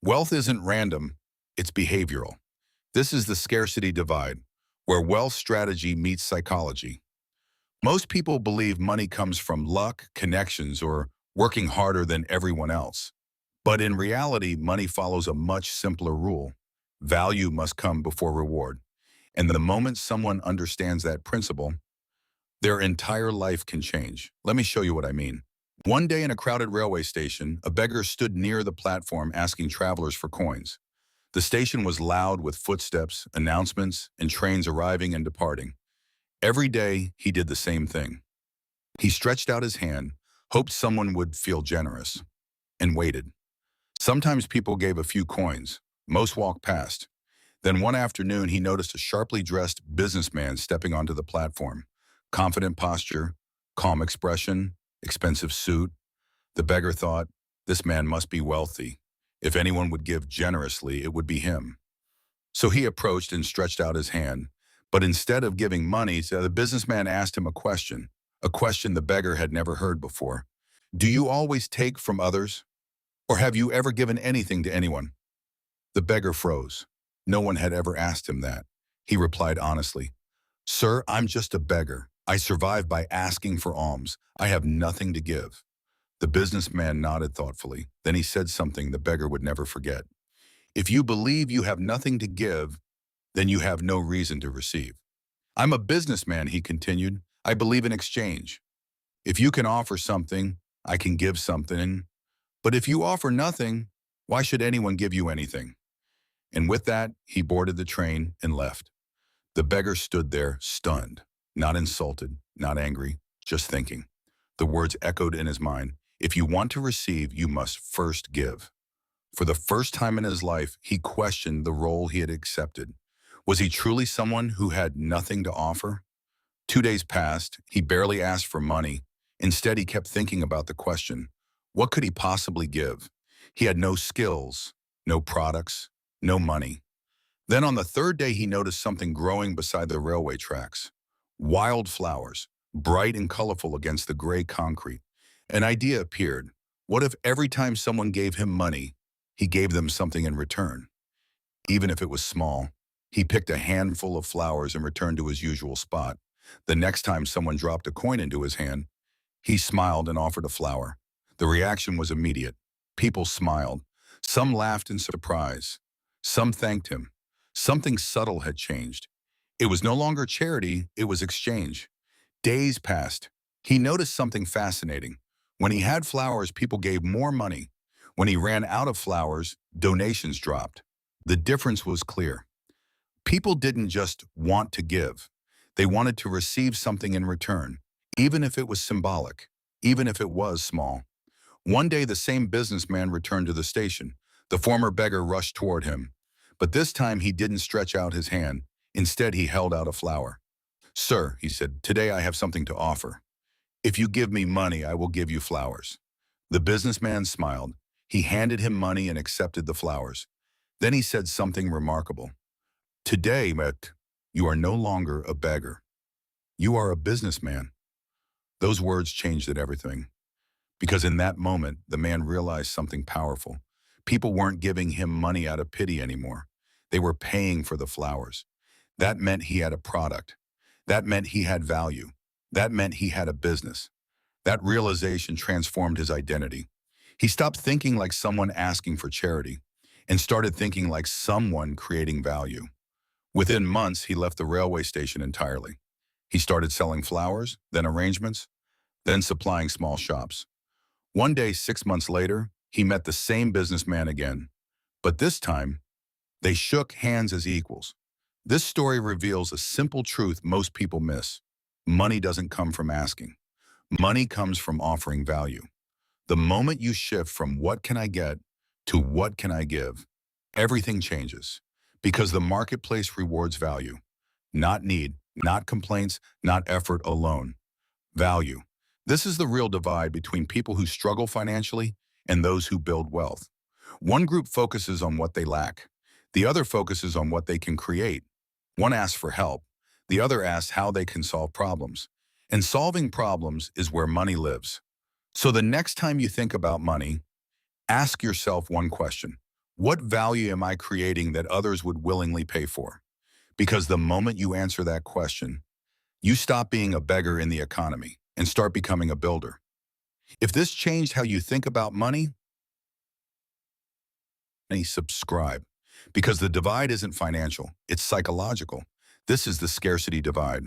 Wealth isn't random, it's behavioral. This is the scarcity divide, where wealth strategy meets psychology. Most people believe money comes from luck, connections, or working harder than everyone else. But in reality, money follows a much simpler rule. Value must come before reward. And the moment someone understands that principle, their entire life can change. Let me show you what I mean. One day in a crowded railway station, a beggar stood near the platform asking travelers for coins. The station was loud with footsteps, announcements, and trains arriving and departing. Every day, he did the same thing. He stretched out his hand, hoped someone would feel generous, and waited. Sometimes people gave a few coins. Most walked past. Then one afternoon, he noticed a sharply dressed businessman stepping onto the platform. Confident posture, calm expression, expensive suit. The beggar thought, this man must be wealthy. If anyone would give generously, it would be him. So he approached and stretched out his hand. But instead of giving money, the businessman asked him a question the beggar had never heard before. Do you always take from others? Or have you ever given anything to anyone? The beggar froze. No one had ever asked him that. He replied honestly, Sir, I'm just a beggar. I survive by asking for alms. I have nothing to give. The businessman nodded thoughtfully. Then he said something the beggar would never forget. If you believe you have nothing to give, then you have no reason to receive. I'm a businessman, he continued. I believe in exchange. If you can offer something, I can give something. But if you offer nothing, why should anyone give you anything? And with that, he boarded the train and left. The beggar stood there, stunned, not insulted, not angry, just thinking. The words echoed in his mind. If you want to receive, you must first give. For the first time in his life, he questioned the role he had accepted. Was he truly someone who had nothing to offer? 2 days passed. He barely asked for money. Instead, he kept thinking about the question, what could he possibly give? He had no skills, no products, no money. Then on the third day, he noticed something growing beside the railway tracks. Wildflowers, bright and colorful against the gray concrete. An idea appeared. What if every time someone gave him money, he gave them something in return? Even if it was small, he picked a handful of flowers and returned to his usual spot. The next time someone dropped a coin into his hand, he smiled and offered a flower. The reaction was immediate. People smiled. Some laughed in surprise. Some thanked him. Something subtle had changed. It was no longer charity, it was exchange. Days passed. He noticed something fascinating. When he had flowers, people gave more money. When he ran out of flowers, donations dropped. The difference was clear. People didn't just want to give. They wanted to receive something in return, even if it was symbolic, even if it was small. One day, the same businessman returned to the station. The former beggar rushed toward him. But this time, he didn't stretch out his hand. Instead, he held out a flower. Sir, he said, today I have something to offer. If you give me money, I will give you flowers. The businessman smiled. He handed him money and accepted the flowers. Then he said something remarkable. Today, Met, you are no longer a beggar. You are a businessman. Those words changed everything. Because in that moment, the man realized something powerful. People weren't giving him money out of pity anymore. They were paying for the flowers. That meant he had a product. That meant he had value. That meant he had a business. That realization transformed his identity. He stopped thinking like someone asking for charity and started thinking like someone creating value. Within months, he left the railway station entirely. He started selling flowers, then arrangements, then supplying small shops. One day, 6 months later, he met the same businessman again. But this time, they shook hands as equals. This story reveals a simple truth most people miss. Money doesn't come from asking. Money comes from offering value. The moment you shift from what can I get to what can I give, everything changes. Because the marketplace rewards value, not need, not complaints, not effort alone. Value. This is the real divide between people who struggle financially and those who build wealth. One group focuses on what they lack. The other focuses on what they can create. One asks for help. The other asks how they can solve problems. And solving problems is where money lives. So the next time you think about money, ask yourself one question. What value am I creating that others would willingly pay for? Because the moment you answer that question, you stop being a beggar in the economy and start becoming a builder. If this changed how you think about money, subscribe. Because the divide isn't financial, it's psychological. This is the scarcity divide.